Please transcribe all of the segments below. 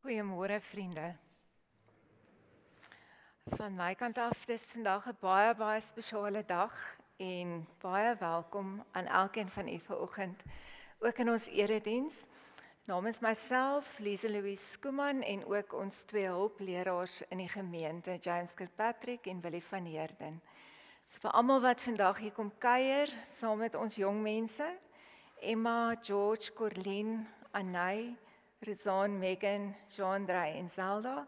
Goeiemôre vriende. Van my kant af, dis vandag 'n baie spesiale dag en baie welkom aan elkeen van u vanoggend, ook in ons erediens. Namens myself, Lise Louise Skuman en ook ons twee hulpleraars in die gemeente, James Kirkpatrick en Willie van Heerden. So vir almal wat vandag hier kom kuier, saam met ons jong mense, Emma, George, Corleen, Anay, Rizaan, Megan, Jean-André en Zelda,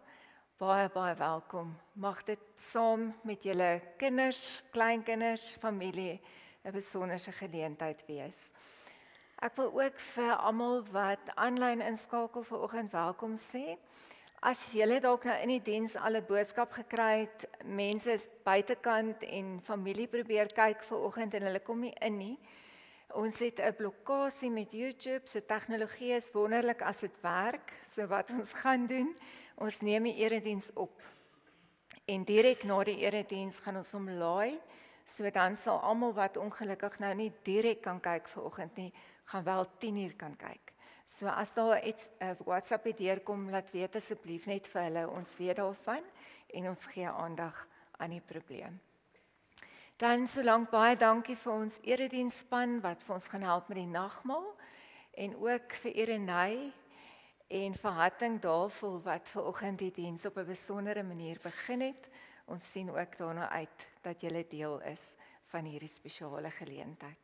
baie welkom. Mag dit saam met julle kinders, kleinkinders, familie 'n besonderse geleentheid wees. Ek wil ook vir almal wat aanlyn inskakel vanoggend welkom sê. As julle dalk nou in die diens al 'n boodskap gekry het, mense is buitekant en familie probeer kyk vanoggend en hulle kom nie in nie. Ons het 'n blokkade met YouTube, so tegnologie is wonderlik as dit werk. So wat ons gaan doen, ons neem die erediens op. En direk na die erediens gaan ons hom laai, so dan sal almal wat ongelukkig nou nie direk kan kyk vanoggend nie, gaan wel 10:00 kan kyk. So as daar iets WhatsApp deurkom, laat weet asseblief net vir hulle, ons weet daarvan en ons gee aandag aan die probleem. Dan solank baie dankie vir ons erediensspan wat vir ons gaan help met die nagmaal en ook vir Irenay en vir Hatting Davel wat vanoggend die diens op 'n besondere manier begin het. Ons sien ook daarna uit dat julle deel is van hierdie spesiale geleentheid.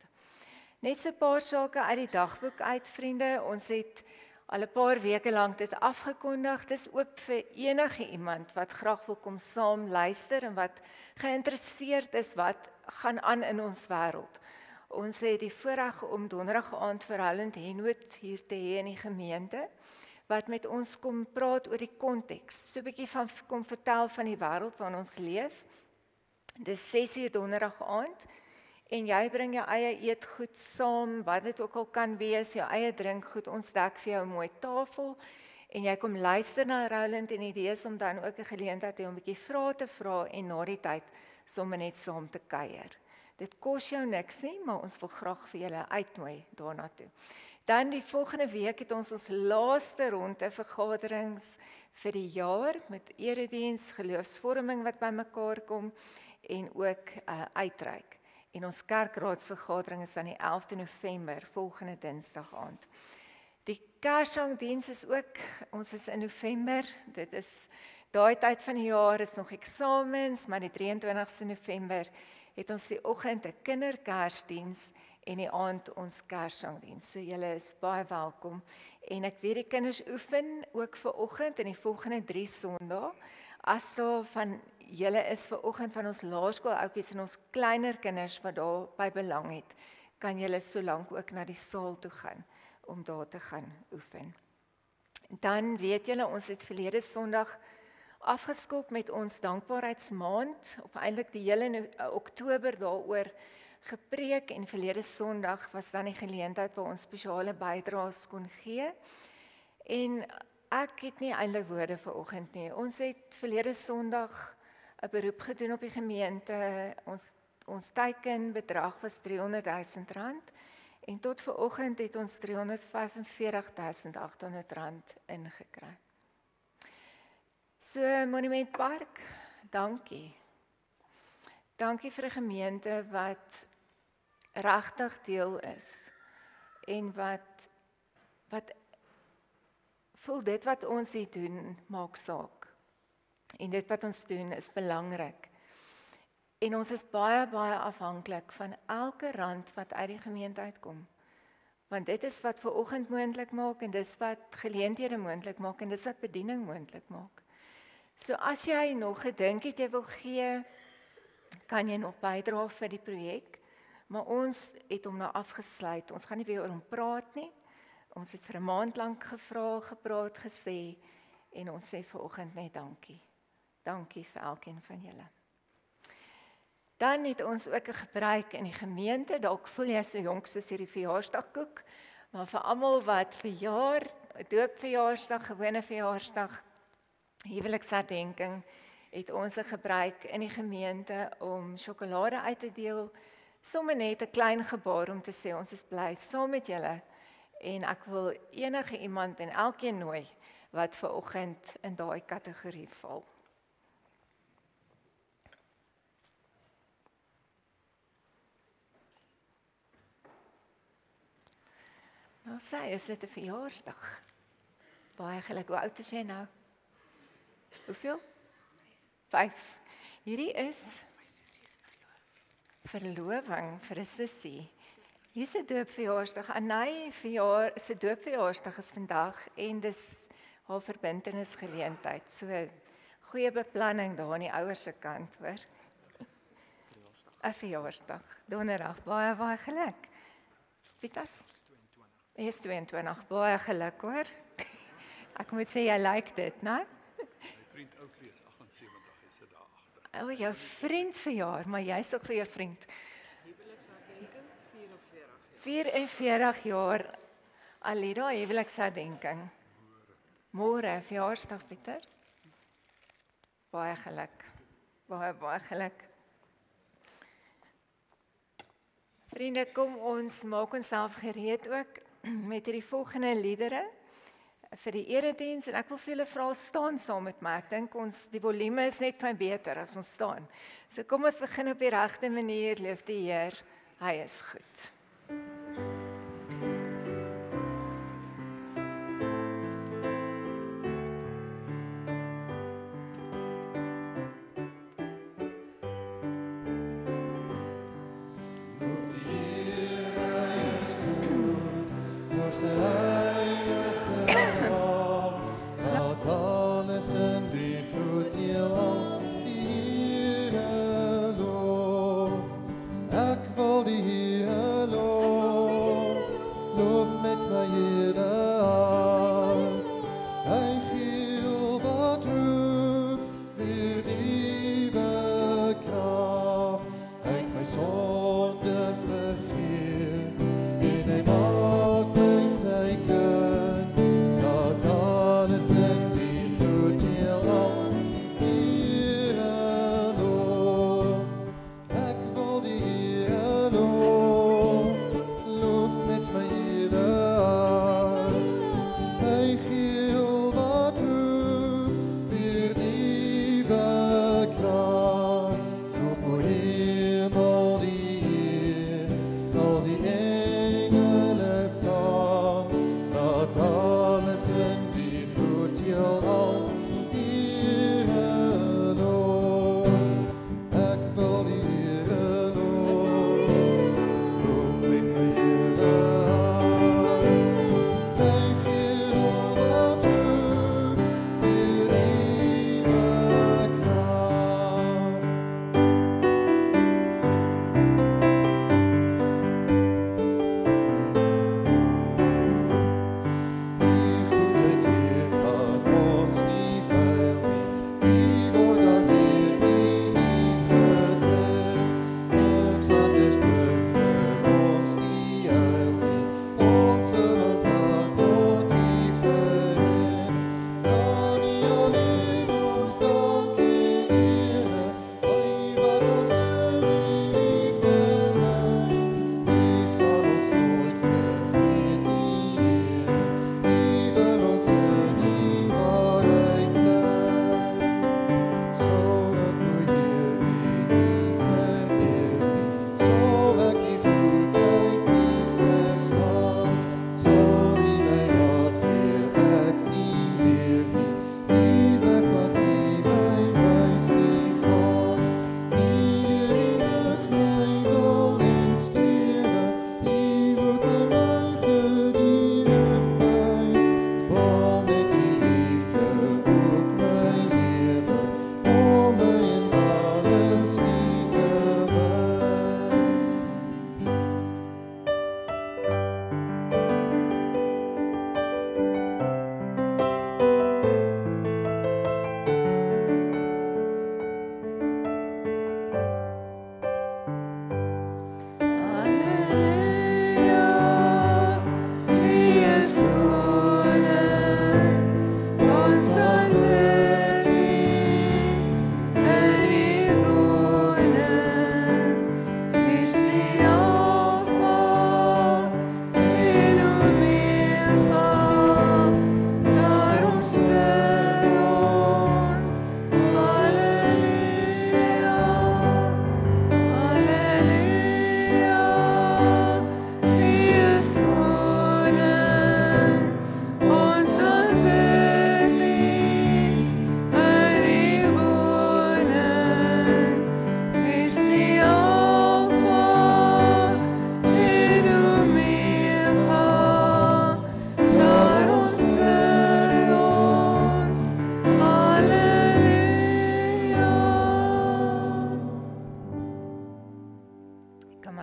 Net so 'n paar sake uit die dagboek uit, vriende. Ons het al 'n paar weke lank dit afgekondig. Dis oop vir enige iemand wat graag wil kom saam luister en wat geïnteresseerd is wat gaan aan in ons wêreld. Ons het die voorreg om donderdag aand vir Roland Henwood hier te hê in die gemeente wat met ons kom praat oor die konteks. So 'n bietjie van kom vertel van die wêreld waarin ons leef. Dis 6:00 donderdag aand En jy bring jou eie eetgoed saam, wat dit ook al kan wees, jou eie drinkgoed, ons dek vir jou 'n mooi tafel, en jy kom luister na Roland en die idee is om dan ook 'n geleentheid te hê om 'n bietjie vrae te vra en na die tyd sommer net saam te kuier. Dit kos jou niks nie, maar ons wil graag vir julle uitnooi daarna toe. Dan die volgende week het ons laaste ronde vergaderings vir die jaar met erediens, geloofsvorming wat bymekaar kom en ook uitreik. En ons kerkraadsvergadering is dan die 11de November, volgende Dinsdag aand. Die Kersangdiens is ook, ons is in November, dit is daai tyd van die jaar, is nog eksamens, maar die 23ste November het ons die oggend 'n kinderkersdiens en die aand ons Kersangdiens. So julle is baie welkom. En ek weet die kinders oefen ook vir oggend en die volgende 3 Sondae. As daar van julle is vir oggend van ons laerskooloukies en ons kleiner kinders wat daarby belang het, kan julle solank ook na die saal toe gaan om daar te gaan oefen. Dan weet julle, ons het verlede Sondag afgeskop met ons dankbaarheidsmaand, of eintlik die hele Oktober daaroor gepreek en verlede Sondag was dan die geleentheid waar ons spesiale bydraes kon gee. En ek het nie eintlik woorde vir oggend nie. Ons het verlede Sondag 'n beroep gedoen op die gemeente. Ons teikenbedrag was R300,000 en tot vanoggend het ons R345,800 ingekry. So Monument Park, dankie. Dankie vir 'n gemeente wat regtig deel is en wat voel dit wat ons hier doen maak saak. En dit wat ons doen is belangrik. En ons is baie afhanklik van elke rand wat uit die gemeente uitkom. Want dit is wat vanoggend moontlik maak en dis wat geleenthede moontlik maak en dis wat bediening moontlik maak. So as jy nog gedink het jy wil gee, kan jy nog bydra vir die projek, maar ons het hom nou afgesluit. Ons gaan nie weer oor hom praat nie. Ons het vir 'n maand lank gepraat, gesê en ons sê vanoggend net dankie. Dankie vir elkeen van julle. Dan het ons ook 'n gebruik in die gemeente, dalk voel jy so jonk soos hierdie verjaarsdagkoek, maar vir almal wat verjaar, doopverjaarsdag, gewone verjaarsdag, huweliksherdenking, het ons 'n gebruik in die gemeente om sjokolade uit te deel, sommer net 'n klein gebaar om te sê ons is bly saam met julle en ek wil enige iemand en elkeen nooi wat vanoggend in daai kategorie val. Nou sê, is dit 'n verjaarsdag? Baie geluk, hoe oud is jy nou? Hoeveel? 5. Hierdie is verloving vir 'n sussie. Hier is 'n doopverjaarsdag. Anay se doopverjaarsdag is vandag en dis haar verbintenisgeleentheid. So goeie beplanning daar aan die ouers se kant, hoor. 'n Verjaarsdag. Donderdag. Baie geluk. Pitas? Is 22. Baie geluk, hoor. Ek moet sê jy like dit, né? Vriend Oakley is 78, hy sit daar agter. O, jou vriend verjaar, maar jy's ook vir jou vriend. Huweliksherdenking 44. 44 jaar. Alida, huweliksherdenking. Môre, verjaarsdag Pieter. Baie geluk. Baie geluk. Vriende, kom ons maak onsself gereed ook met hierdie volgende liedere vir die erediens en ek wil vir julle vra staan saam met my. Ek dink die volume is net van beter as ons staan. So kom ons begin op die regte manier. Loof die Heer, hy is goed. Ek wil die Here loof.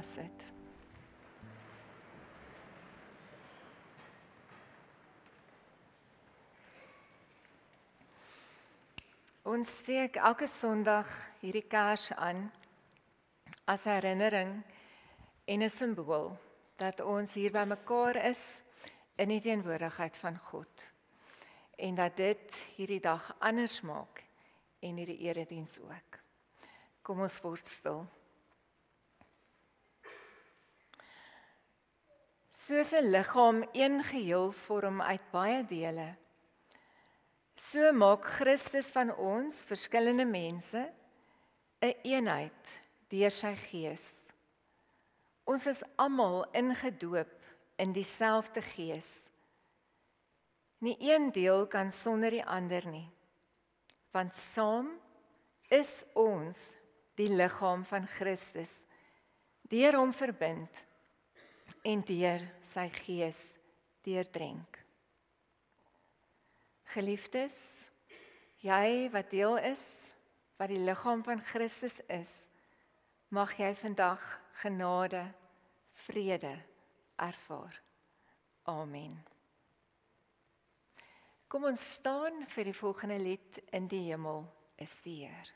sit. Ons steek elke Sondag hierdie kers aan as herinnering en 'n simbool dat ons hier by mekaar is in die teenwoordigheid van God en dat dit hierdie dag anders maak en hierdie erediens ook. Kom ons word stil. Soos 'n liggaam een geheel vorm uit baie dele, so maak Christus van ons verskillende mense 'n eenheid deur sy Gees. Ons is almal ingedoop in dieselfde Gees. Nie een deel kan sonder die ander nie, want saam is ons die liggaam van Christus, deur hom verbind en deur sy Gees deurdrenk. Geliefdes, jy wat deel is, wat die liggaam van Christus is, mag jy vandag genade, vrede ervaar. Amen. Kom ons staan vir die volgende lied, In die hemel is die Heer.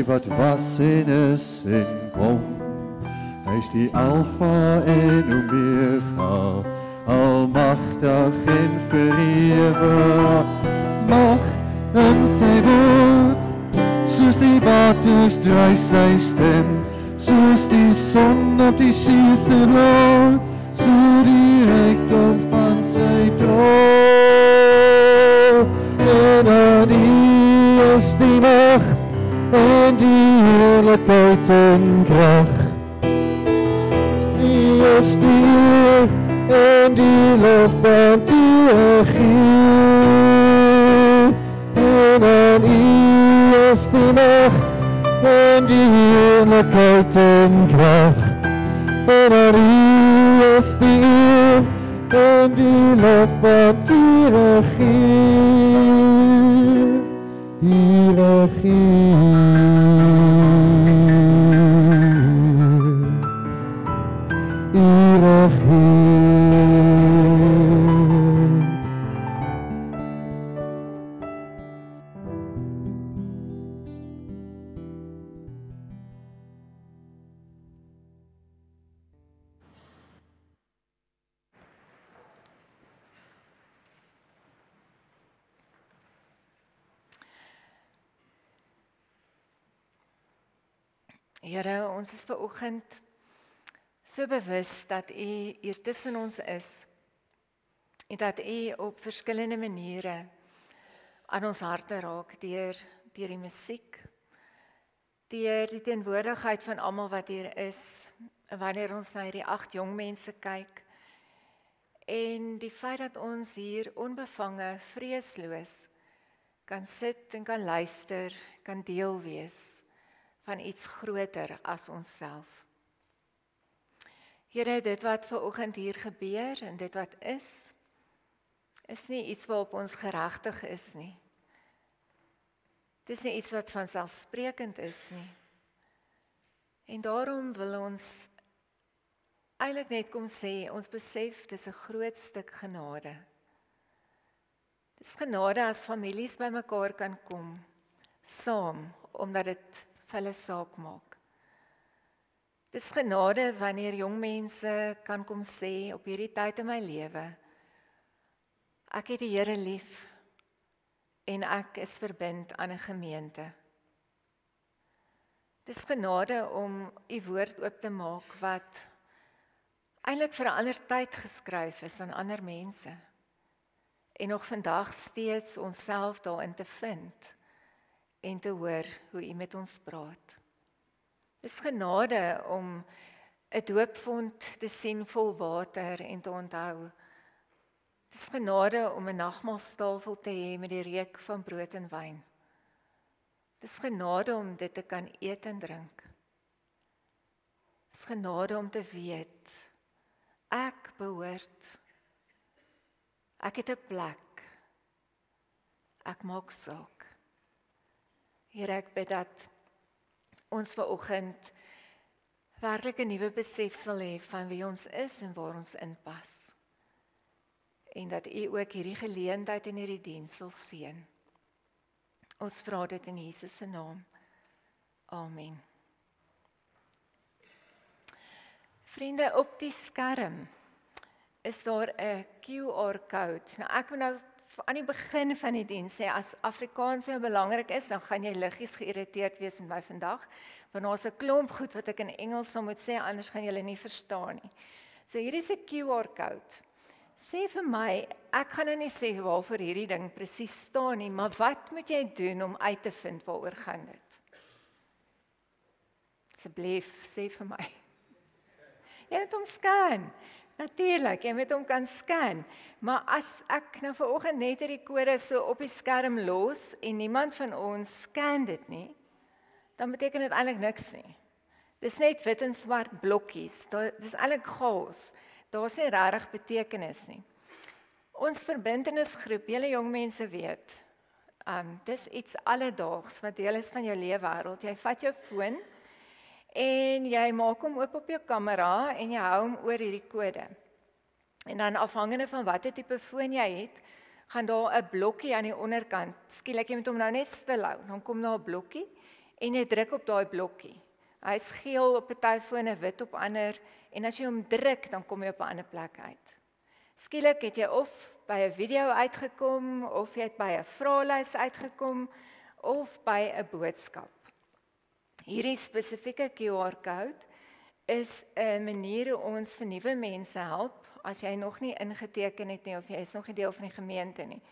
Wat was en is en kom, hy is die Alfa en Omega, almagtig en verewig, mag in sy woord, soos die waters dry sy stem, soos die son op die see se lood, so die rykdom van sy troon, en aan U is die mag, en die heerlijkheid en kracht. U is die eer en die lof want U regeer. En aan U is die mag en die heerlijkheid en kracht. En aan U is die eer en die lof want U regeer. U regeer. Here, ons is vanoggend so bewus dat U hier tussen ons is en dat U op verskillende maniere aan ons harte raak deur die musiek, deur die teenwoordigheid van almal wat hier is, wanneer ons na hierdie 8 jong mense kyk, en die feit dat ons hier onbevange, vreesloos kan sit en kan luister, kan deel wees van iets groter as onsself. Here, dit wat vanoggend hier gebeur en dit wat is nie iets waarop ons geregtig is nie. Dit is nie iets wat vanselfsprekend is nie. En daarom wil ons eintlik net kom sê, ons besef dis 'n groot stuk genade. Dis genade as families bymekaar kan kom, saam, omdat dit vir hulle saak maak. Dis genade wanneer jong mense kan kom sê, op hierdie tyd in my lewe, ek het die Here lief, en ek is verbind aan 'n gemeente. Dis genade om U woord oop te maak wat eintlik vir 'n ander tyd geskryf is aan ander mense. En nog vandag steeds onsself daarin te vind en te hoor hoe U met ons praat. Dis genade om 'n doopvont te sien vol water en te onthou. Dis genade om 'n nagmaalstafel te hê met die reuk van brood en wyn. Dis genade om dit te kan eet en drink. Dis genade om te weet, ek behoort, ek het 'n plek, ek maak saak. Here, ek bid dat ons vanoggend werklik 'n nuwe besef sal hê van wie ons is en waar ons inpas. En dat U ook hierdie geleentheid en hierdie diens sal seën. Ons vra dit in Jesus se naam. Amen. Vriende, op die skerm is daar 'n QR-code. Nou ek moet nou aan die begin van die diens sê, as Afrikaans so belangrik is, dan gaan jy liggies geïrriteerd wees met my vandag, want daar's 'n klomp goed wat ek in Engels sal moet sê, anders gaan julle nie verstaan nie. So hier is 'n QR-code. Sê vir my, ek gaan nou nie sê waarvoor hierdie ding presies staan nie, maar wat moet jy doen om uit te vind waaroor gaan dit? Asseblief, sê vir my. Jy moet hom scan. Natuurlik, jy moet hom kan scan. Maar as ek nou vanoggend net hierdie kode so op die skerm los en niemand van ons scan dit nie, dan beteken dit eintlik niks nie. Dis net wit en swart blokkies. Dis eintlik chaos. Daar's nie regtig betekenis nie. Ons verbintenisgroep, julle jong mense weet, dis iets alledaags wat deel is van jou leefwêreld. Jy vat jou foon en jy maak hom oop op jou kamera en jy hou hom oor hierdie kode. En dan afhangende van watter tipe foon jy het, gaan daar 'n blokkie aan die onderkant. Skielik jy moet hom nou net stil hou. Dan kom daar 'n blokkie en jy druk op daai blokkie. Hy's geel op 'n party fone, wit op ander, en as jy hom druk, dan kom jy op 'n ander plek uit. Skielik het jy of by 'n video uitgekom, of jy het by 'n vraelys uitgekom, of by 'n boodskap. Hierdie spesifieke QR-code is 'n manier hoe ons vir nuwe mense help, as jy nog nie ingeteken het nie, of jy is nog nie deel van die gemeente nie.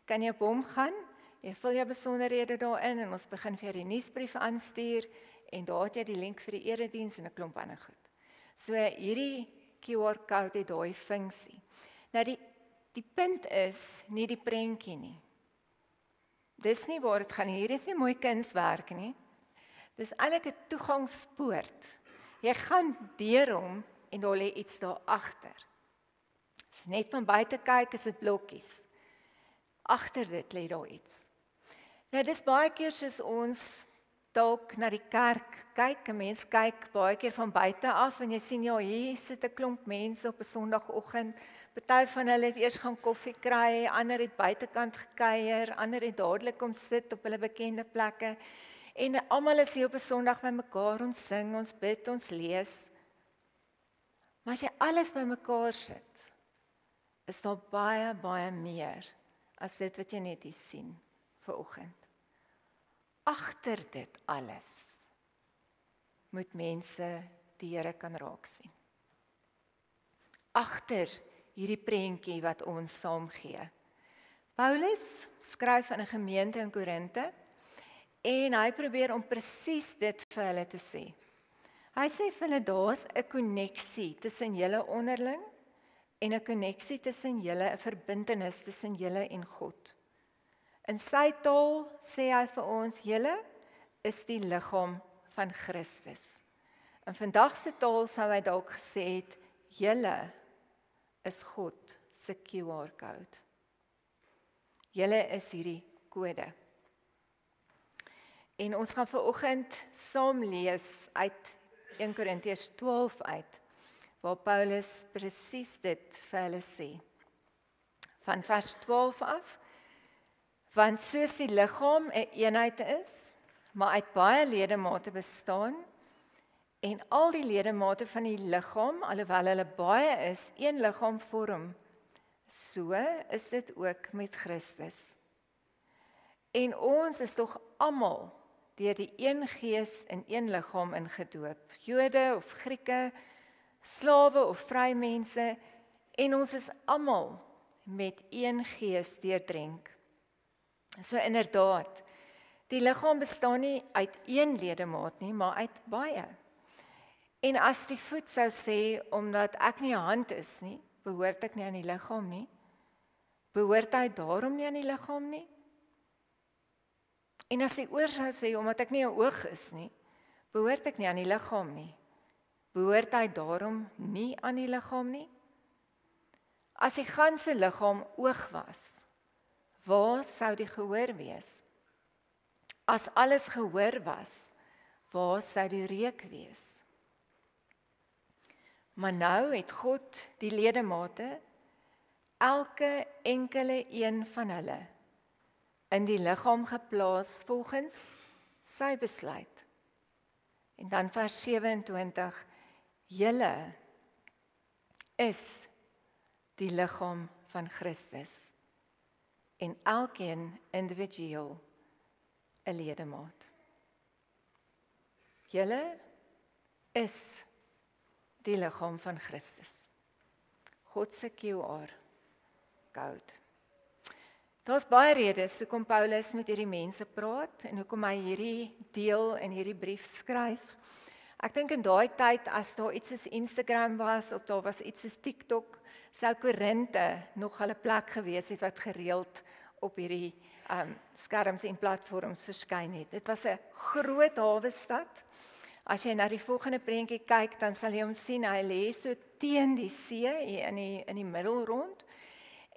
Kan jy op hom gaan, jy vul jou besonderhede daarin, en ons begin vir jou die nuusbrief aanstuur, en daar het jy die link vir die erediens en 'n klomp ander goed. So hierdie QR-code het daai funksie. Nou die punt is nie die prentjie nie. Dis nie waar dit gaan, hier is nie mooi kunswerk nie. Dis eintlik 'n toegangspoort. Jy gaan deur hom en daar lê iets daar agter. Dis net van buite kyk is dit blokkies. Agter dit lê daar iets. Nou dis baie keer soos ons dalk na die kerk kyk. 'n Mens kyk baie keer van buite af en jy sien ja, hier sit 'n klomp mense op 'n Sondagoggend. Party van hulle het eers gaan koffie kry, ander het buitekant gekuier, ander het dadelik kom sit op hulle bekende plekke. En almal is hier op 'n Sondag bymekaar, ons sing, ons bid, ons lees. Maar as jy alles bymekaar sit, is daar baie, baie meer as dit wat jy net hier sien vanoggend. Agter dit alles moet mense die Here kan raak sien. Agter hierdie prentjie wat ons saam gee. Paulus skryf aan 'n gemeente in Korinte en hy probeer om presies dit vir hulle te sê. Hy sê vir hulle daar's 'n koneksie tussen julle onderling en 'n koneksie tussen julle, 'n verbintenis tussen julle en God. In sy taal sê hy vir ons, julle is die liggaam van Christus. In vandag se taal sou hy dalk gesê het, julle is God se QR-code. Julle is hierdie kode. En ons gaan vanoggend saam lees uit 1 Korintiërs 12 uit, waar Paulus presies dit vir hulle sê. Van vers 12 af, want soos die liggaam 'n eenheid is, maar uit baie ledemate bestaan, en al die ledemate van die liggaam, alhoewel hulle baie is, een liggaam vorm, so is dit ook met Christus. En ons is tog almal deur die een gees in een liggaam ingedoop, Jode of Grieke, slawe of vrymense, en ons is almal met een gees deurdrenk. So inderdaad, die liggaam bestaan nie uit een ledemaat nie, maar uit baie. En as die voet sou sê, omdat ek nie 'n hand is nie, behoort ek nie aan die liggaam nie, behoort hy daarom nie aan die liggaam nie? En as die oor sou sê, omdat ek nie 'n oog is nie, behoort ek nie aan die liggaam nie, behoort hy daarom nie aan die liggaam nie? As die ganse liggaam oog was, waar sou die gehoor wees? As alles gehoor was, waar sou die reuk wees? Maar nou het God die ledemate, elke enkele een van hulle, in die liggaam geplaas volgens sy besluit. En dan vers 27, julle is die liggaam van Christus, en elkeen individueel 'n ledemaat. Julle is die liggaam van Christus. God se QR-code. Daar's baie redes hoekom Paulus met hierdie mense praat en hoekom hy hierdie deel in hierdie brief skryf. Ek dink in daai tyd as daar iets soos Instagram was of daar was iets soos TikTok, sou Korinte nog hulle plek gewees het wat gereeld op hierdie skerms en platforms verskyn het. Dit was 'n groot hawe stad. As jy na die volgende prentjie kyk, dan sal jy hom sien, hy lê so teen die see hier in die middelrond.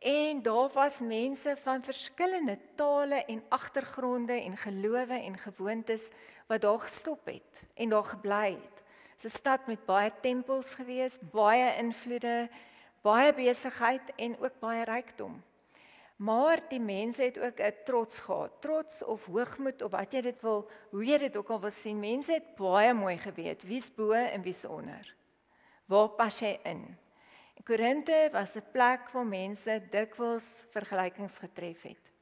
En daar was mense van verskillende tale en agtergronde en gelowe en gewoontes wat daar gestop het en daar gebly het. Dit is 'n stad met baie tempels gewees, baie invloede, baie besigheid en ook baie rykdom. Maar die mense het ook 'n trots gehad, trots of hoogmoed of wat jy dit wil, hoe jy dit ook al wil sien. Mense het baie mooi geweet, wie's bo en wie's onder. Waar pas jy in? En Korinte was 'n plek waar mense dikwels vergelykings getref het.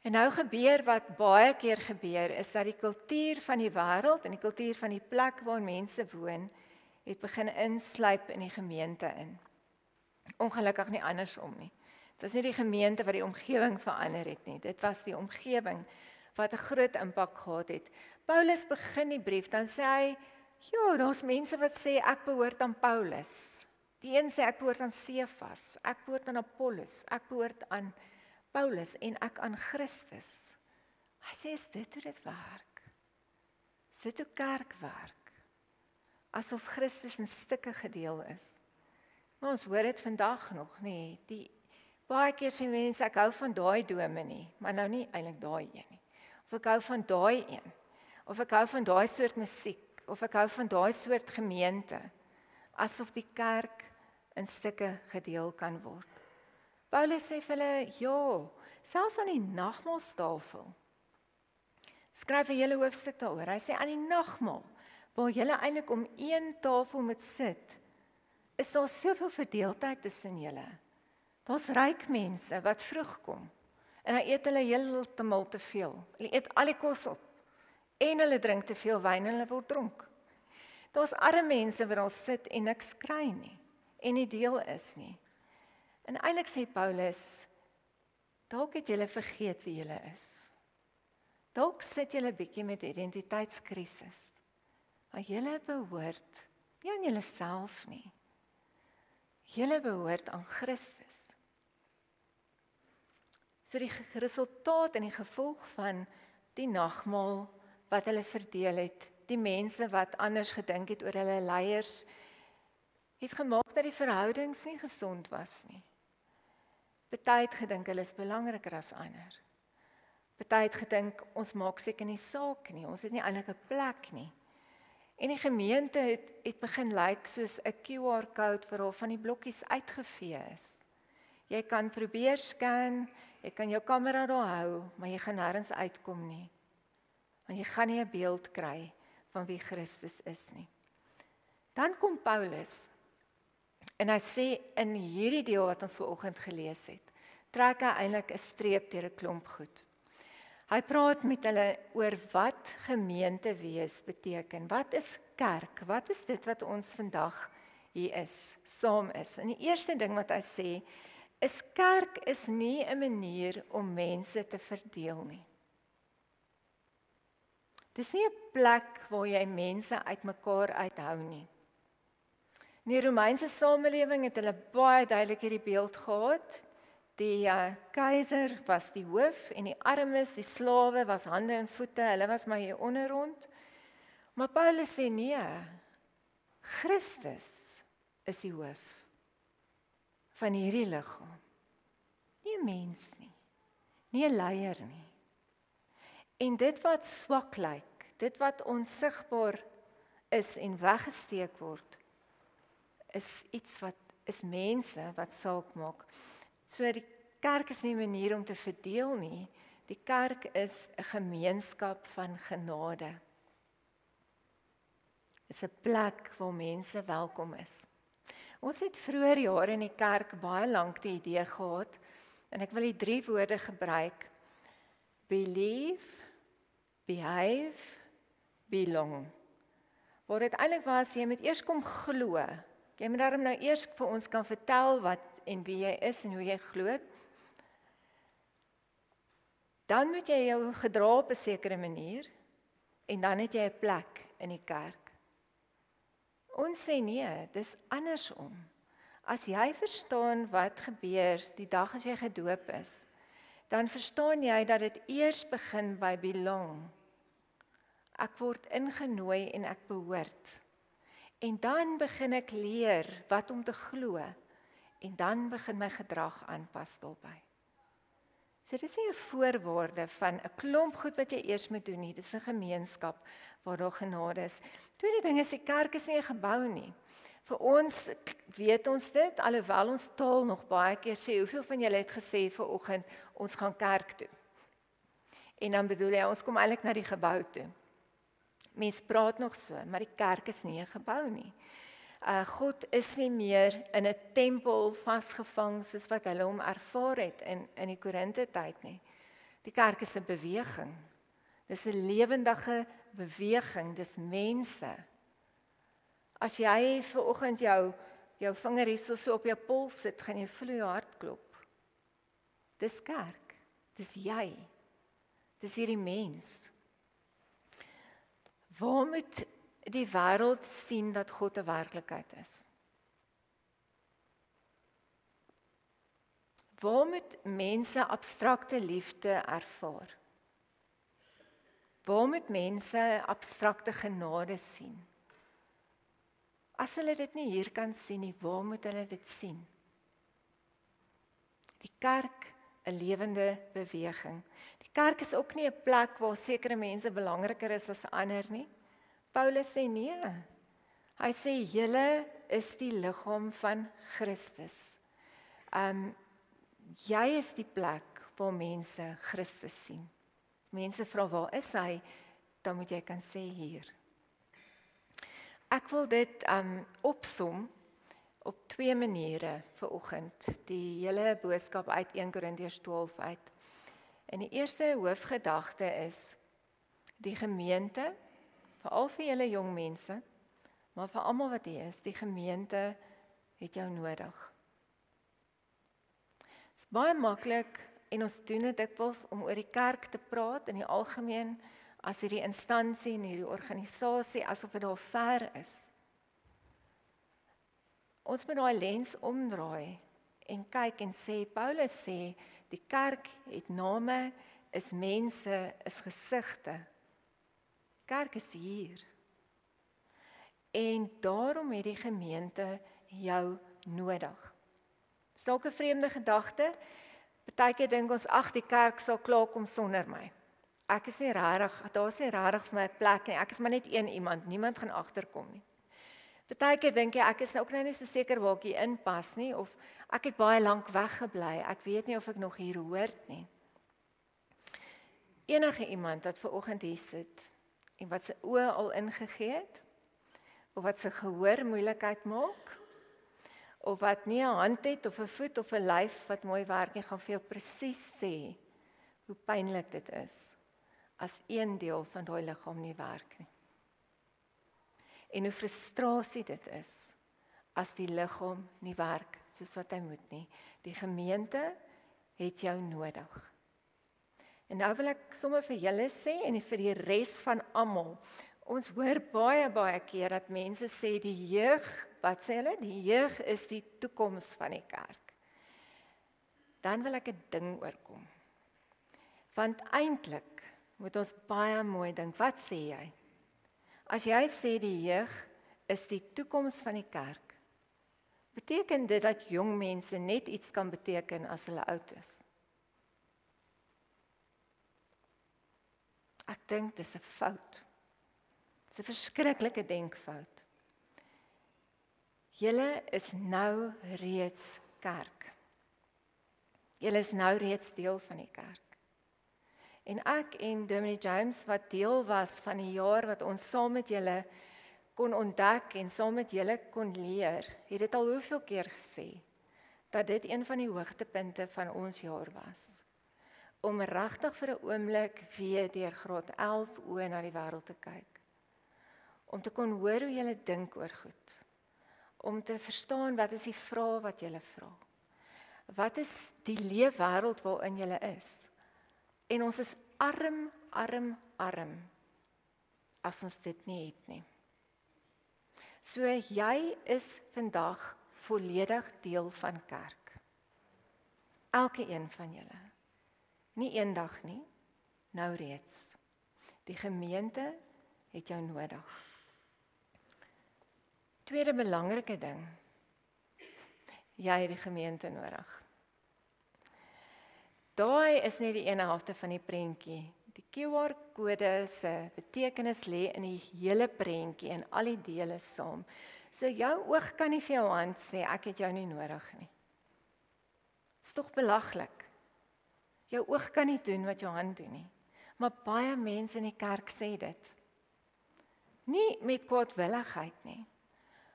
En nou gebeur wat baie keer gebeur, is dat die kultuur van die wêreld en die kultuur van die plek waar mense woon, het begin insluip in die gemeente in. Ongelukkig nie andersom nie. Dit was nie die gemeente wat die omgewing verander het nie. Dit was die omgewing wat 'n groot impak gehad het. Paulus begin die brief, dan sê hy, ja, daar's mense wat sê ek behoort aan Paulus. Die een sê ek behoort aan Sefas, ek behoort aan Apollos, ek behoort aan Paulus en ek aan Christus. Hy sê, is dit hoe dit werk? Is dit hoe kerk werk? Asof Christus in stukke gedeel is. Maar ons hoor dit vandag nog nie. Baie keer sê mense, ek hou van daai dominee, maar nou nie eintlik daai een nie. Of ek hou van daai een, of ek hou van daai soort musiek, of ek hou van daai soort gemeente, asof die kerk in stukke gedeel kan word. Paulus sê vir hulle, ja, selfs aan die nagmaalstafel, skryf 'n hele hoofstuk daaroor, hy sê aan die nagmaal, waar julle eintlik om een tafel moet sit, is daar soveel verdeeldheid tussen julle. Daar's ryk mense wat vroeg kom, en hy eet hulle heeltemal te veel. Hulle eet al die kos op, en hulle drink te veel wyn en hulle word dronk. Daar's arme mense wat daar sit en niks kry nie en nie deel is nie. En eintlik sê Paulus, dalk het julle vergeet wie julle is. Dalk sit julle bietjie met identiteitskrisis. Maar julle behoort nie aan julleself nie. Julle behoort aan Christus. So die resultaat en die gevolg van die nagmaal wat hulle verdeel het, die mense wat anders gedink het oor hulle leiers, het gemaak dat die verhoudings nie gesond was nie. Party het gedink hulle is belangriker as ander. Party het gedink ons maak seker nie saak nie, ons het nie eintlik 'n plek nie. En die gemeente het begin lyk soos 'n QR-code waarvan die blokkies uitgevee is. Jy kan probeer scan, jy kan jou kamera daar hou, maar jy gaan nêrens uitkom nie. Want jy gaan nie 'n beeld kry van wie Christus is nie. Dan kom Paulus en hy sê in hierdie deel wat ons vanoggend gelees het, trek hy eintlik 'n streep deur 'n klomp goed. Hy praat met hulle oor wat gemeente wees beteken. Wat is kerk? Wat is dit wat ons vandag hier is, saam is? En die eerste ding wat hy sê, is kerk is nie 'n manier om mense te verdeel nie. Dis nie 'n plek waar jy mense uitmekaar uithou nie. In die Romeinse samelewing het hulle baie duidelik hierdie beeld gehad. Die keiser was die hoof en die armes, die slawe was hande en voete, hulle was maar hier onderrond. Maar Paulus sê nee, Christus is die hoof van hierdie liggaam. Nie 'n mens nie, nie 'n leier nie. En dit wat swak lyk, dit wat onsigbaar is en weggesteek word, is iets wat is mense wat saak maak. So die kerk is nie 'n manier om te verdeel nie. Die kerk is 'n gemeenskap van genade. Is 'n plek waar mense welkom is. Ons het vroeër jare in die kerk baie lank die idee gehad, en ek wil die 3 woorde gebruik: believe, behave, belong. Waar dit eintlik was, jy moet eers kom glo. Jy moet daarom nou eers vir ons kan vertel wat en wie jy is en hoe jy glo. Dan moet jy jou gedra op 'n sekere manier en dan het jy 'n plek in die kerk. Ons sê nee, dis andersom. As jy verstaan wat gebeur die dag as jy gedoop is, dan verstaan jy dat dit eers begin by belong. Ek word ingenooi en ek behoort. En dan begin ek leer wat om te glo. En dan begin my gedrag aanpas daarbey. So dit is nie 'n voorwaarde van 'n klomp goed wat jy eers moet doen nie. Dit is 'n gemeenskap waar daar genade is. Tweede ding is die kerk is nie 'n gebou nie. Vir ons weet ons dit, alhoewel ons taal nog baie keer sê, hoeveel van julle het gesê vanoggend ons gaan kerk toe. En dan bedoel jy ons kom eintlik na die gebou toe. Mense praat nog so, maar die kerk is nie 'n gebou nie. God is nie meer in 'n tempel vasgevang soos wat hulle hom ervaar het in die Korinte tyd nie. Die kerk is 'n beweging. Dis 'n lewendige beweging, dis mense. As jy vanoggend jou vinger hier so op jou pols sit, gaan jy voel hoe jou hart klop. Dis kerk. Dis jy. Dis hierdie mens. Waar moet die wêreld sien dat God 'n werklikheid is? Waar moet mense abstrakte liefde ervaar? Waar moet mense abstrakte genade sien? As hulle dit nie hier kan sien nie, waar moet hulle dit sien? Die kerk, 'n lewende beweging. Die kerk is ook nie 'n plek waar sekere mense belangriker is as ander nie. Paulus sê nee. Hy sê julle is die liggaam van Christus. Jy is die plek waar mense Christus sien. Mense vra waar is hy? Dan moet jy kan sê hier. Ek wil dit opsom op 2 maniere vanoggend. Die hele boodskap uit 1 Korintiërs 12 uit. En die eerste hoofgedagte is Die gemeente, veral vir julle jong mense, maar vir almal wat hier is, die gemeente het jou nodig. Dit is baie maklik en ons doen dit dikwels om oor die kerk te praat in die algemeen as hierdie instansie en hierdie organisasie asof dit daar ver is. Ons moet daai lens omdraai en kyk en sê, Paulus sê, die kerk het name, is mense, is gesigte. Kerk is hier. En daarom het die gemeente jou nodig. Is dalk 'n vreemde gedagte? Partykeer dink ons, ag, die kerk sal klaarkom sonder my. Ek is nie regtig, daar is nie regtig vir my 'n plek nie. Ek is maar net een iemand, niemand gaan agterkom nie. Partykeer dink jy, ek is ook nou nie so seker waar ek hier inpas nie, of ek het baie lank weggebly, ek weet nie of ek nog hier hoort nie. Enige iemand wat ver oggend hier sit, en wat sy oë al ingegee het, of wat sy gehoor moeilikheid maak, of wat nie 'n hand het, of 'n voet, of 'n lyf wat mooi werk nie, gaan vir jou presies sê, hoe pynlik dit is, as een deel van daai liggaam nie werk nie. En hoe frustrasie dit is, as die liggaam nie werk, soos wat hy moet nie. Die gemeente het jou nodig. En nou wil ek sommer vir julle sê, en vir die res van almal, ons hoor baie keer dat mense sê, die jeug, wat sê hulle? Die jeug is die toekoms van die kerk. Dan wil ek 'n ding oorkom. Want eintlik moet ons baie mooi dink, wat sê jy? As jy sê die jeug is die toekoms van die kerk, beteken dit dat jong mense net iets kan beteken as hulle oud is? Ek dink dis 'n fout. Dis 'n verskriklike denkfout. Julle is nou reeds kerk. Julle is nou reeds deel van die kerk. En ek en Dominee James, wat deel was van die jaar wat ons saam met julle kon ontdek en saam met julle kon leer, het dit al hoeveel keer gesê, dat dit een van die hoogtepunte van ons jaar was. Om regtig vir 'n oomblik weer deur graad 11 oë na die wêreld te kyk. Om te kon hoor hoe julle dink oor goed. Om te verstaan wat is die vrae wat julle vra. Wat is die leefwêreld waarin julle is? En ons is arm as ons dit nie het nie. So jy is vandag volledig deel van kerk. Elke een van julle. Nie eendag nie, nou reeds. Die gemeente het jou nodig. Tweede belangrike ding, jy het die gemeente nodig. Daai is net die ene helfte van die prentjie. Die QR-kode se betekenis lê in die hele prentjie en al die dele saam. So jou oog kan nie vir jou hand sê, ek het jou nie nodig nie. Is tog belaglik. Jou oog kan nie doen wat jou hand doen nie. Maar baie mense in die kerk sê dit. Nie met kwaadwilligheid nie,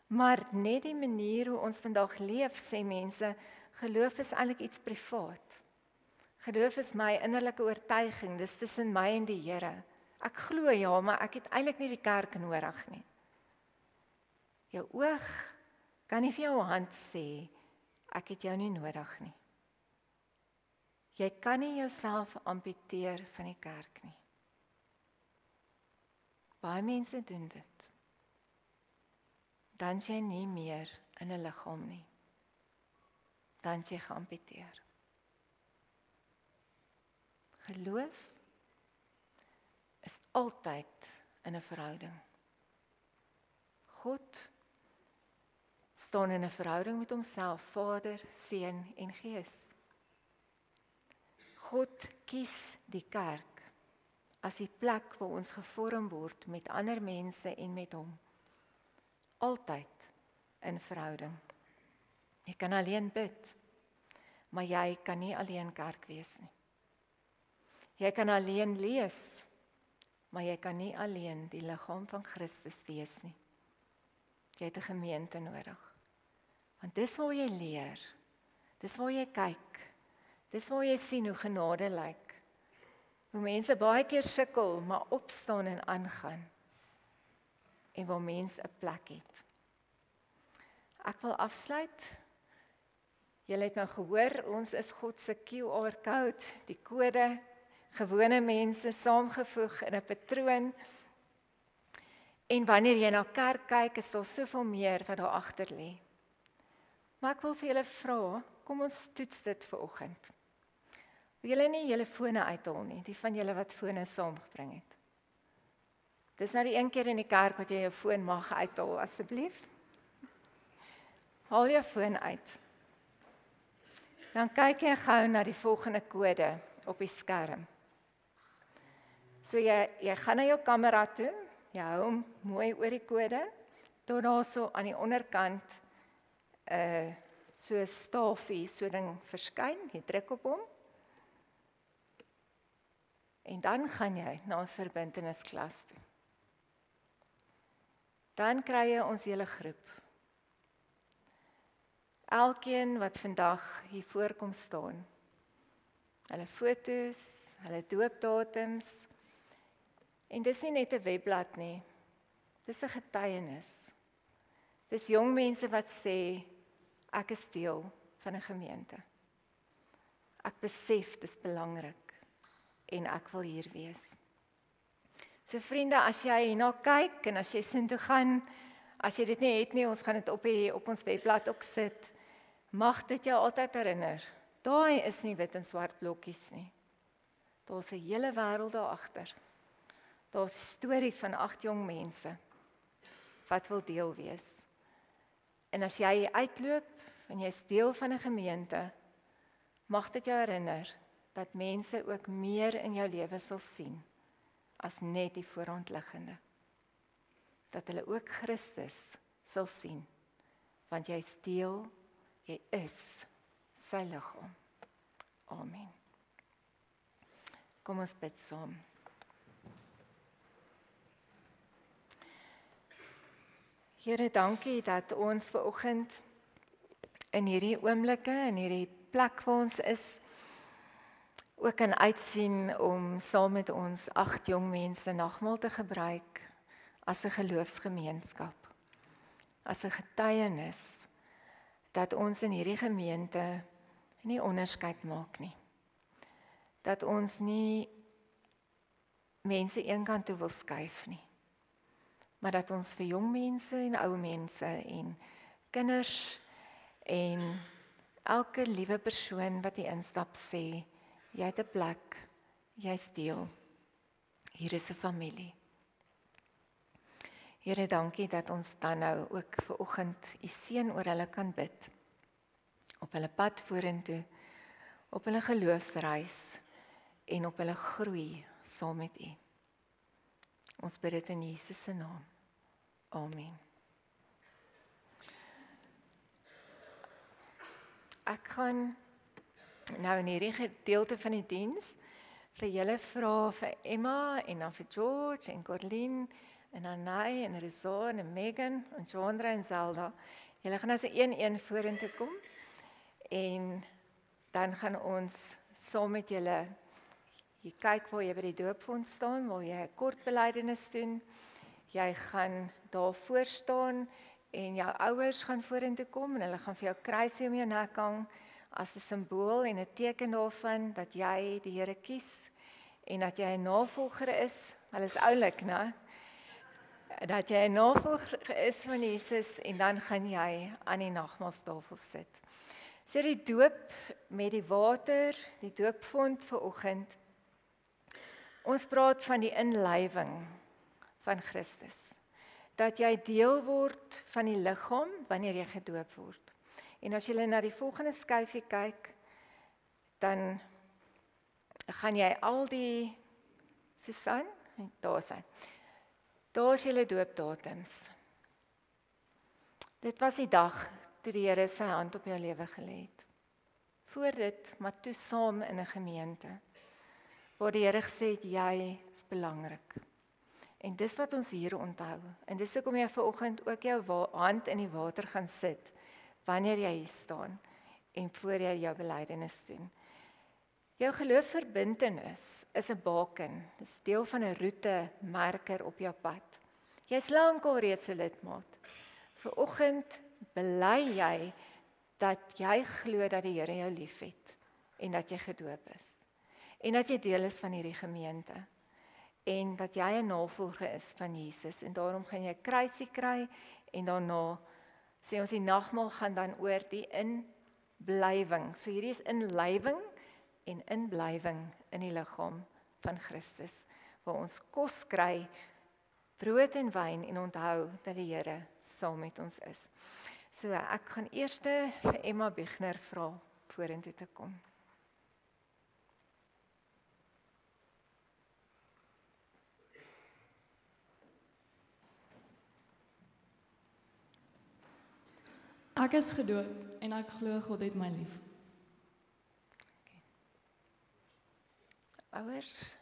maar net die manier hoe ons vandag leef, sê mense, geloof is eintlik iets privaat. Geloof is my innerlike oortuiging, dis tussen my en die Here. Ek glo ja, maar ek het eintlik nie die kerk nodig nie. Jou oog kan nie vir jou hand sê, ek het jou nie nodig nie. Jy kan nie jouself amputeer van die kerk nie. Baie mense doen dit. Dan is jy nie meer in 'n liggaam nie. Dan is jy geamputeer. Geloof is altyd in 'n verhouding. God staan in 'n verhouding met homself, Vader, Seun en Gees. God kies die kerk as die plek waar ons gevorm word met ander mense en met hom. Altyd in verhouding. Jy kan alleen bid, maar jy kan nie alleen kerk wees nie. Jy kan alleen lees, maar jy kan nie alleen die liggaam van Christus wees nie. Jy het 'n gemeente nodig. Want dis waar jy leer, dis waar jy kyk, dis waar jy sien hoe genade lyk, Hoe mense baie keer sukkel, maar opstaan en aangaan. En waar mense 'n plek het. Ek wil afsluit. Julle het nou gehoor, ons is God se QR-code, die kode, gewone mense saamgevoeg in 'n patroon. En wanneer jy na kerk kyk, is daar soveel meer wat daar agter lê. Maar ek wil vir julle vra, kom ons toets dit vanoggend. Wil julle nie julle fone uithaal nie, die van julle wat fone saamgebring het. Dis nou die een keer in die kerk wat jy jou foon mag uithaal, asseblief. Haal jou foon uit. Dan kyk jy gou na die volgende kode op die skerm. So jy gaan na jou kamera toe, jy hou hom mooi oor die kode, tot daar so aan die onderkant so 'n stafie, so ding verskyn, jy druk op hom. En dan gaan jy na ons verbintenisklas toe. Dan kry jy ons hele groep. Elkeen wat vandag hier voorkom staan. Hulle foto's, hulle doopdatums. En dis nie net 'n webblad nie. Dis 'n getuienis. Dis jong mense wat sê ek is deel van 'n gemeente. Ek besef dis belangrik en ek wil hier wees. So vriende, as jy hierna kyk en as jy soontoe gaan, as jy dit nie het nie, ons gaan dit op ons webblad ook sit. Mag dit jou altyd herinner. Daai is nie wit en swart blokkies nie. Daar's 'n hele wêreld daar agter. Daar's 'n storie van 8 jong mense wat wil deel wees. En as jy uitloop en jy's deel van 'n gemeente, mag dit jou herinner dat mense ook meer in jou lewe sal sien as net die voorhandliggende. Dat hulle ook Christus sal sien, want jy's deel, jy is sy liggaam. Amen. Kom ons bid saam. Here, dankie dat ons vanoggend in hierdie oomblikke, in hierdie plek waar ons is, ook kan uitsien om saam met ons 8 jong mense nagmaal te gebruik as 'n geloofsgemeenskap, as 'n getuienis dat ons in hierdie gemeente nie onderskeid maak nie. Dat ons nie mense eenkant toe wil skuif nie, maar dat ons vir jong mense en ou mense en kinders en elke liewe persoon wat hier instap sê, jy het 'n plek, jy's deel. Hier is 'n familie. Here, dankie dat ons dan nou ook vanoggend u seën oor hulle kan bid. Op hulle pad vorentoe, op hulle geloofsreis en op hulle groei saam met u. Ons bid dit in Jesus se naam. Amen. Ek gaan nou in hierdie gedeelte van die diens vir julle vra vir Emma en dan vir George en Corlene en Anay en Rizan en Megan en Jondra en Zelda. Julle gaan nou so een vorentoe kom en dan gaan ons saam met julle jy kyk waar jy by die doopfonds staan, waar jy 'n kort belydenis doen. Jy gaan daar voor staan en jou ouers gaan vorentoe kom en hulle gaan vir jou kruisie om jou nek hang as 'n simbool en 'n teken daarvan dat jy die Here kies en dat jy 'n navolger is. Hulle is oulik, né? Dat jy 'n navolger is van Jesus en dan gaan jy aan die nagmaaltafel sit. So die doop met die water, die doopfont vanoggend. Ons praat van die inlywing van Christus. Dat jy deel word van die liggaam wanneer jy gedoop word. En as jy na die volgende skyfie kyk, dan gaan jy al die Susan, daar is hy. Daar is julle doopdatums. Dit was die dag toe die Here sy hand op jou lewe gelê het. Voor dit, maar toe saam in 'n gemeente, waar die Here gesê het, jy is belangrik. En dis wat ons hier onthou. En dis hoekom jy vanoggend ook jou hand in die water gaan sit, wanneer jy hier staan, en voor jy jou belydenis doen. Jou geloofsverbintenis is 'n baken, dit is deel van 'n roetemerker op jou pad. Jy is lankal reeds 'n lidmaat. Vanoggend bely jy dat jy glo dat die Here jou liefhet en dat jy gedoop is. En dat jy deel is van hierdie gemeente. En dat jy 'n navolger is van Jesus en daarom gaan jy 'n kruisie kry en daarna sê ons die nagmaal gaan dan oor die inblywing. So hierdie is inlywing en inblywing in die liggaam van Christus waar ons kos kry, brood en wyn en onthou dat die Here saam met ons is. So ek gaan eers vir Emma Bigner vra vorentoe te kom. Ek is gedoop en ek glo God het my lief. Ouers,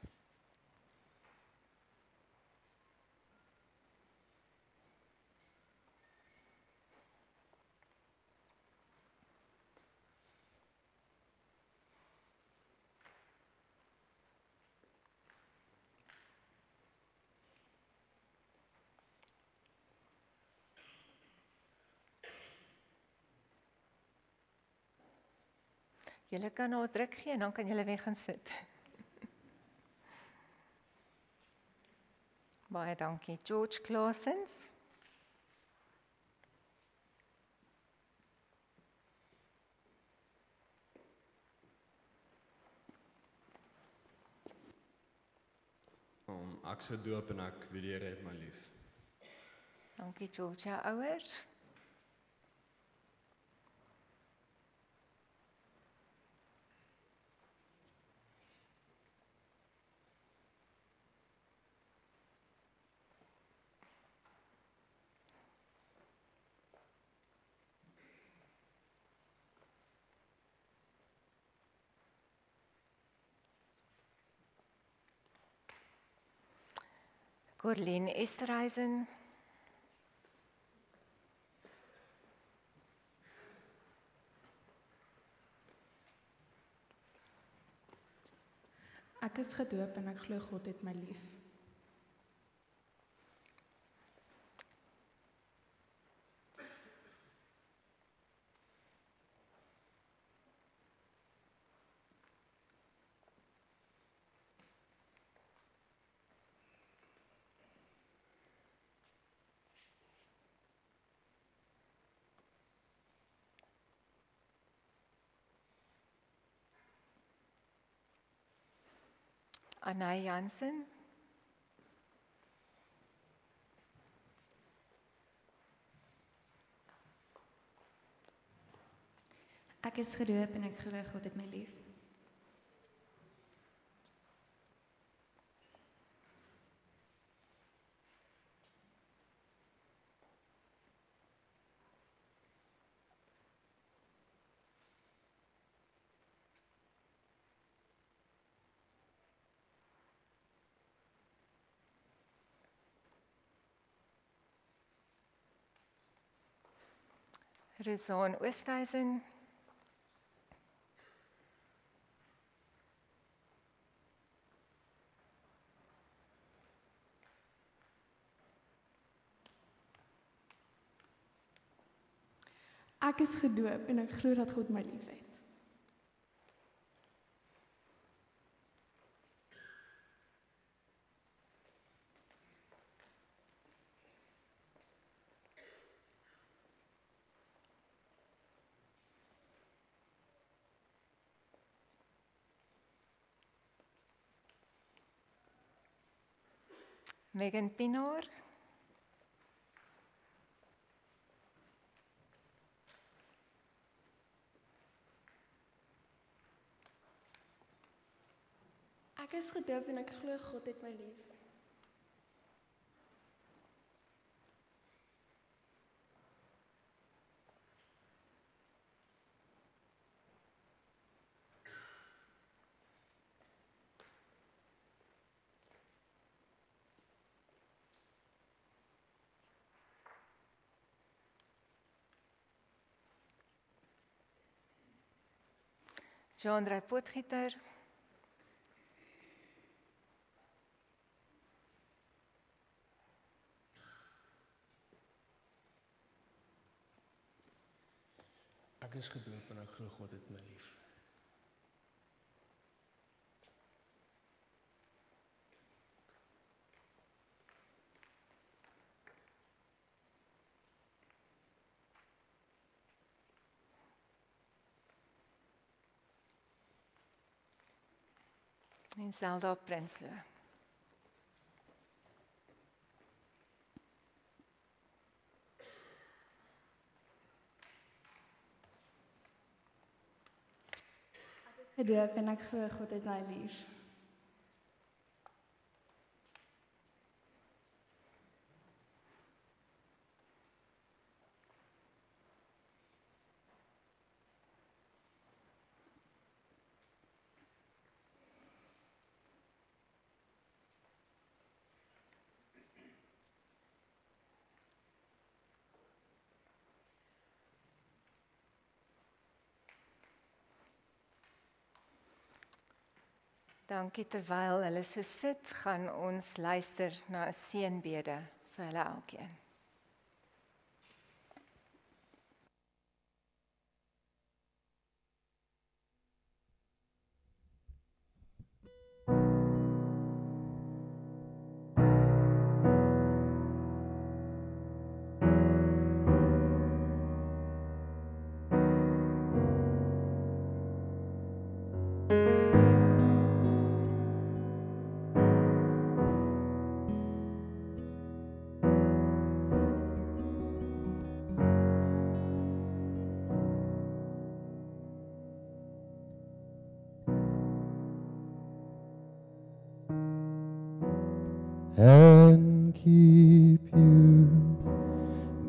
julle kan nou 'n druk gee en dan kan julle weer gaan sit. Baie dankie. George Claessens. Ek is gedoop en ek weet die Here het my lief. Dankie George, jou ouers. Corlene Esterhuizen. Ek is gedoop en ek glo God het my lief. Anay Jansen. Ek is gedoop en ek glo God het my lief. Rizaan Oosthuizen. Ek is gedoop en ek glo dat God my lief het. Megan Pinaar. Ek is gedoop en ek glo God het my lief. Jean Potgieter. Ek is gedoop en ek glo God het my lief. En Zelda Prinsloo. Gedoop en ek glo God het my lief. Dankie, terwyl hulle so sit, gaan ons luister na 'n seënbede vir hulle elkeen. And keep you,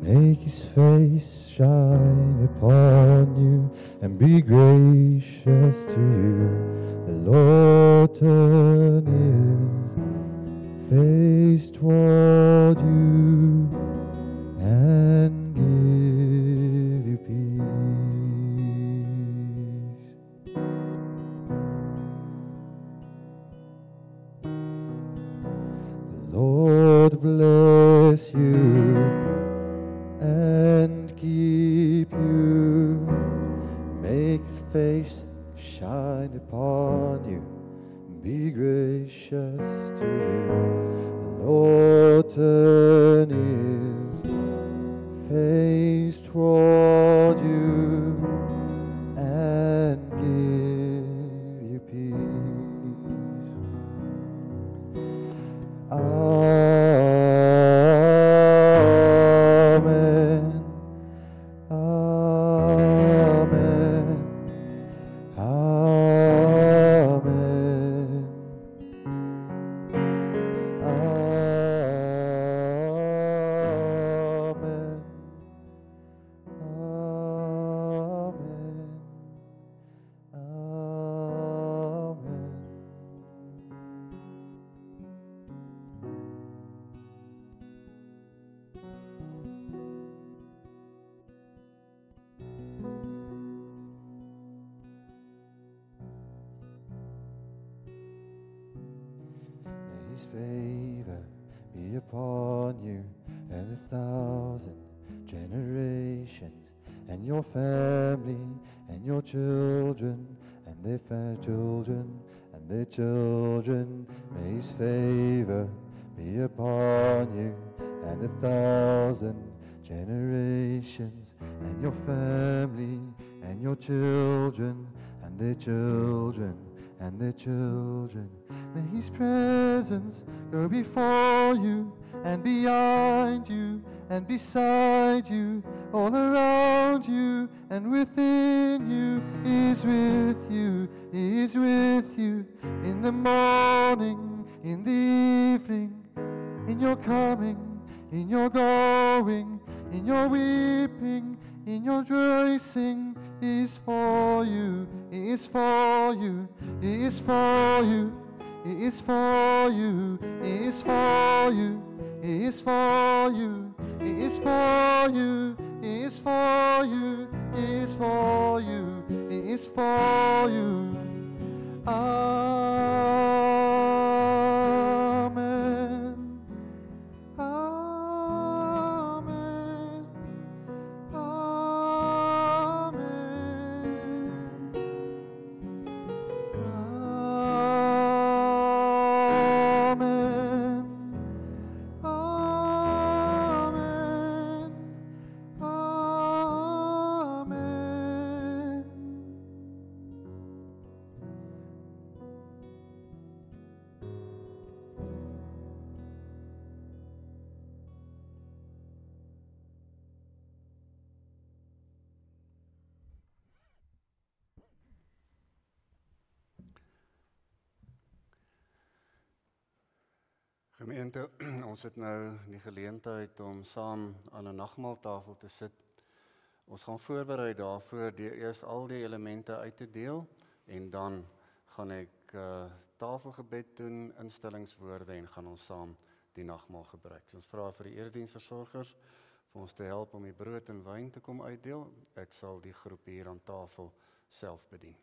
make his face shine upon you, and be gracious to you. The Lord turn his face toward you, and give you peace. Lord bless you and keep you, make his face shine upon you, and be gracious to you. The Lord turn his face toward you and give you peace. His favor be upon you and 1,000 generations, and your family and your children and their children and their children. May his favor be upon you and 1,000 generations, and your family and your children and their children and their children. May his presence go before you and behind you and beside you, all around you and within you. He is with you, he is with you in the morning, in the evening, in your coming, in your going, in your weeping, in your rejoicing. He is for you, he is for you, he is for you, he is for you, he is for you, he is for you, he is for you, he is for you, he is for you, he is for you. Amen. Amen. Amen. Gemeente, ons het nou die geleentheid om saam aan 'n nagmaaltafel te sit. Ons gaan voorberei daarvoor deur eers al die elemente uit te deel en dan gaan ek tafelgebed doen, instellingswoorde en gaan ons saam die nagmaal gebruik. So ons vra vir die erediensversorgers vir ons te help om die brood en wyn te kom uitdeel. Ek sal die groep hier aan tafel self bedien.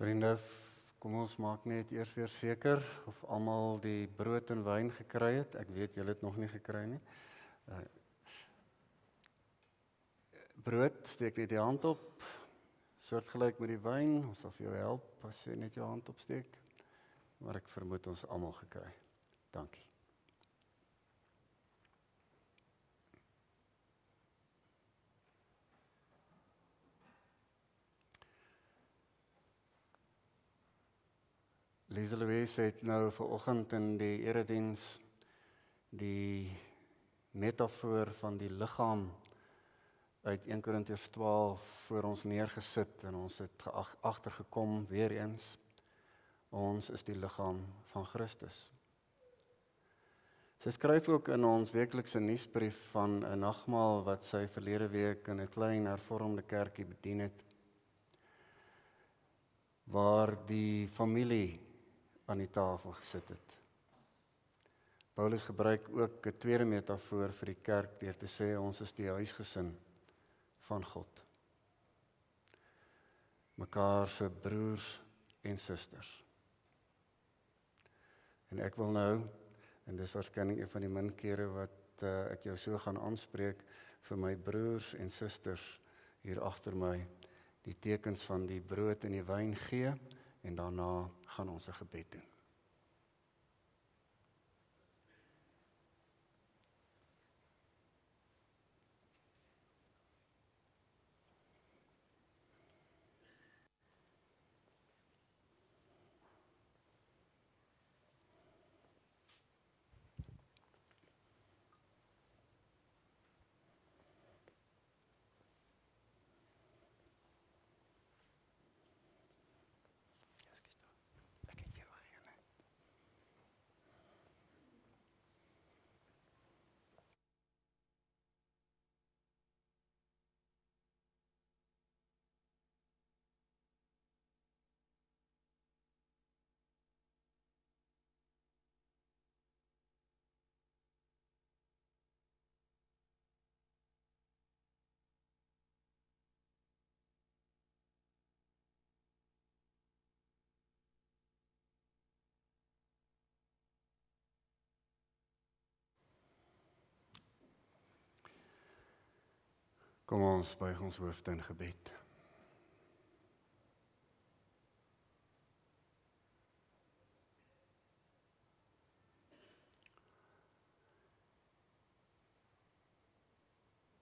Vriende, kom ons maak net eers weer seker of almal die brood en wyn gekry het. Ek weet julle het nog nie gekry nie. Brood, steek net die hand op. Soortgelyk met die wyn, ons sal vir jou help as jy net jou hand opsteek. Maar ek vermoed ons almal gekry. Dankie. Lise Louise het nou vanoggend in die erediens die metafoor van die liggaam uit 1 Korintiërs 12 voor ons neergesit en ons het agtergekom weer eens, ons is die liggaam van Christus. Sy skryf ook in ons weeklikse nuusbrief van 'n nagmaal wat sy verlede week in 'n klein hervormde kerkie bedien het, waar die familie aan die tafel gesit het. Paulus gebruik ook 'n tweede metafoor vir die kerk deur te sê ons is die huisgesin van God. Mekaar se broers en susters. En ek wil nou, en dis waarskynlik een van die min kere wat ek jou so gaan aanspreek, vir my broers en susters hier agter my, die tekens van die brood en die wyn gee, en daarna gaan ons 'n gebed doen. Kom ons buig ons hoofde in gebed.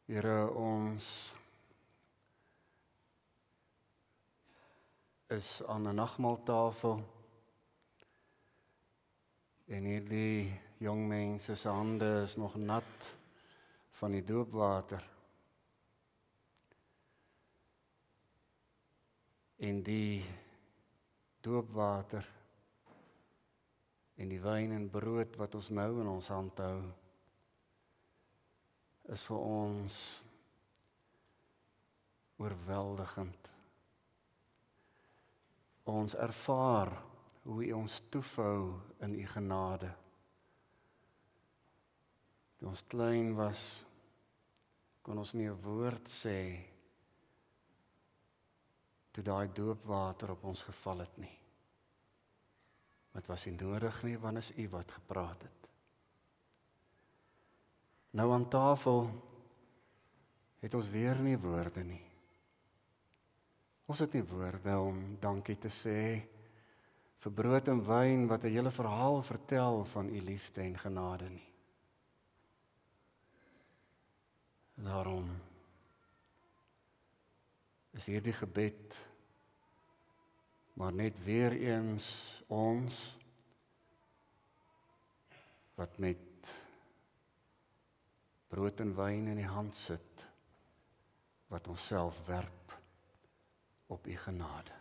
Here, ons is aan 'n nagmaaltafel en hierdie jong mense se hande is nog nat van die doopwater. En die doopwater en die wyn en brood wat ons nou in ons hand hou, is vir ons oorweldigend ons ervaar hoe U ons toevou in U genade. Toe ons klein was, kon ons nie 'n woord sê, toe daai doopwater op ons geval het nie. Maar dit was nie nodig nie, want is U wat gepraat het. Nou aan tafel het ons weer nie woorde nie. Ons het nie woorde om dankie te sê vir brood en wyn wat 'n hele verhaal vertel van U liefde en genade nie. Daarom is hierdie gebed maar net weer eens ons wat met brood en wyn in die hand sit, wat onsself werp op U genade.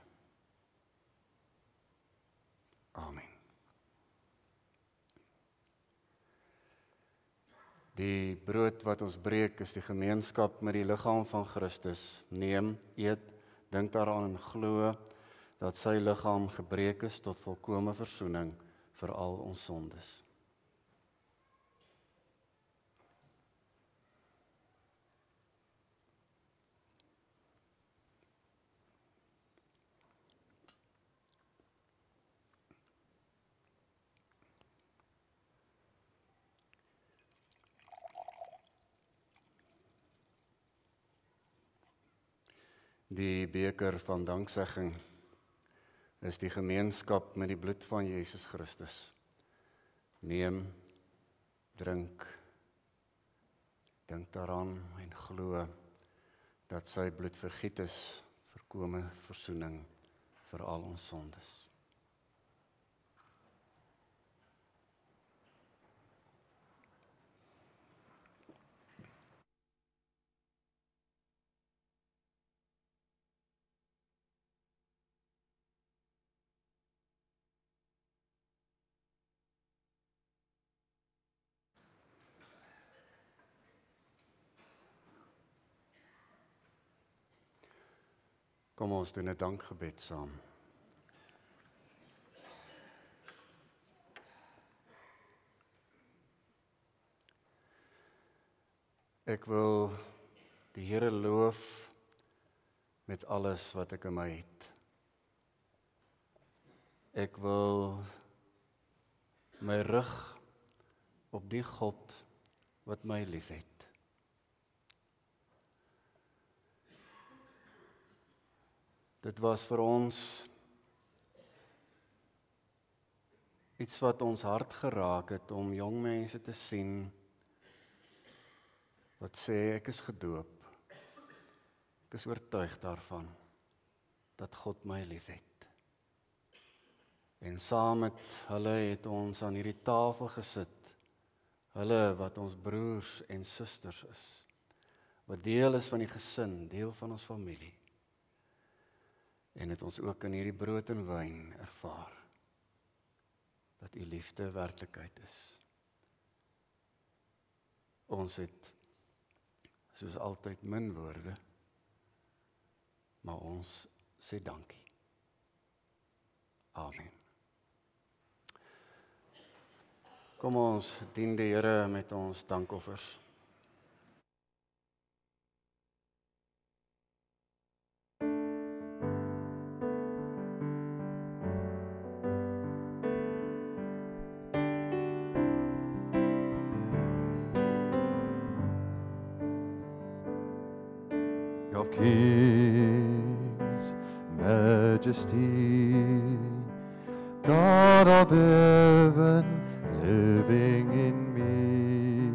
Amen. Die brood wat ons breek is die gemeenskap met die liggaam van Christus. Neem, eet, dink daaraan en glo dat sy liggaam gebreek is tot volkome versoening vir al ons sondes. Die beker van danksegging is die gemeenskap met die bloed van Jesus Christus. Neem, drink, dink daaraan en glo dat sy bloed vergiet is, volkome versoening vir al ons sondes. Kom ons doen 'n dankgebed saam. Ek wil die Here loof met alles wat ek in my het. Ek wil my rig op die God wat my liefhet. Dit was vir ons iets wat ons hart geraak het om jong mense te sien wat sê ek is gedoop. Ek is oortuig daarvan dat God my liefhet. En saam met hulle het ons aan hierdie tafel gesit. Hulle wat ons broers en susters is, wat deel is van die gesin, deel van ons familie. En het ons ook in hierdie brood en wyn ervaar dat U liefde werklikheid is. Ons het soos altyd min woorde, maar ons sê dankie. Amen. Kom ons dien die Here met ons dankoffers. Of kings, majesty, God of heaven, living in me,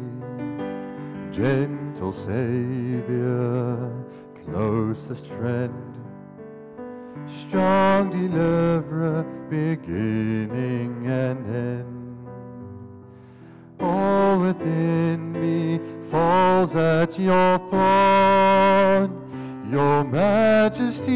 gentle Savior, closest friend, strong deliverer, beginning and end. All within me falls at your throne. Your majesty,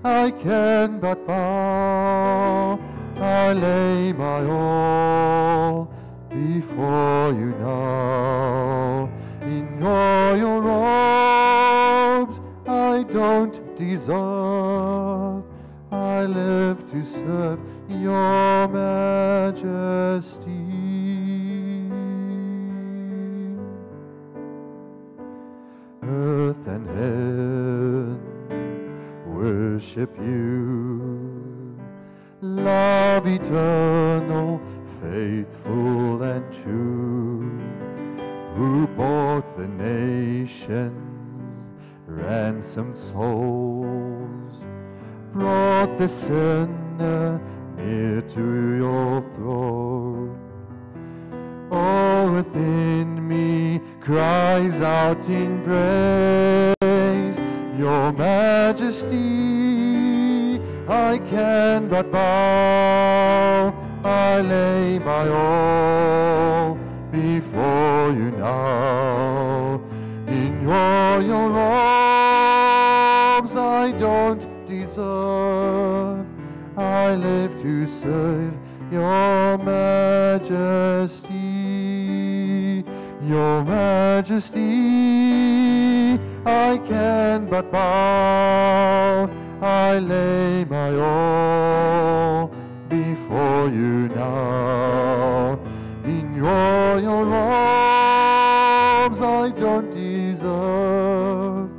I can but bow. I lay my all before you now. In royal robes, I don't deserve. I live to serve your majesty. Earth and heaven worship you. Love eternal, faithful and true, who bought the nations, ransomed souls, brought the sinner near to your throne. All within me cries out in praise, your majesty. I can but bow, I lay my all before you now. In your royal robes I don't deserve, I live to serve your majesty. Your majesty, I can but bow, I lay my all before you now. In your royal robes I don't deserve,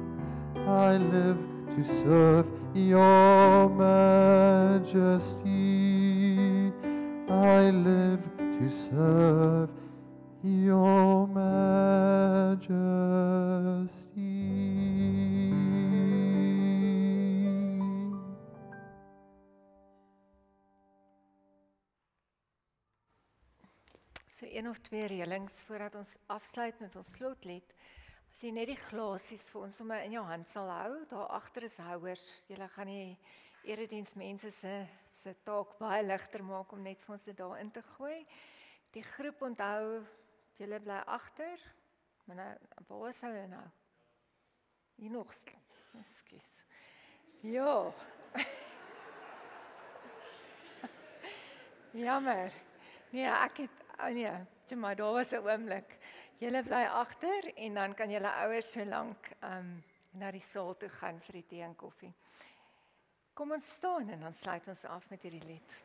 I live to serve your majesty. I live to serve your majesty. So een of twee reëlings voordat ons afsluit met ons slotlied. As jy net die glasies vir ons sommer in jou hand sal hou, daar agter is houers. Julle gaan die erediensmense se taak baie ligter maak om net vir ons dit daarin te gooi. Die groep onthou, julle bly agter. Maar nou, waar is hulle nou? Hier nog. Ekskuus. Ja. Jammer. Nee, ek het nee, maar daar was 'n oomblik. Julle bly agter en dan kan julle ouers so lank na die saal toe gaan vir die tee en koffie. Kom ons staan en dan sluit ons af met hierdie lied.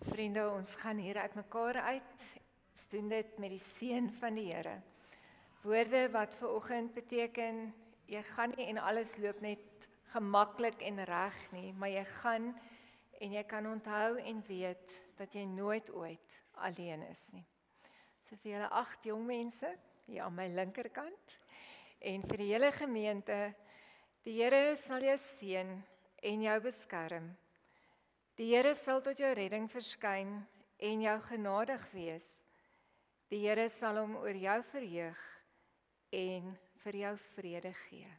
Vriende, ons gaan hier uit mekaar uit. Ons doen dit met die seën van die Here. Woorde wat vir oggend beteken, jy gaan nie en alles loop net gemaklik en reg nie, maar jy gaan en jy kan onthou en weet dat jy nooit ooit alleen is nie. So vir julle 8 jong mense hier aan my linkerkant en vir die hele gemeente, die Here sal jou seën en jou beskerm. Die Here sal tot jou redding verskyn en jou genadig wees. Die Here sal hom oor jou verheug en vir jou vrede gee.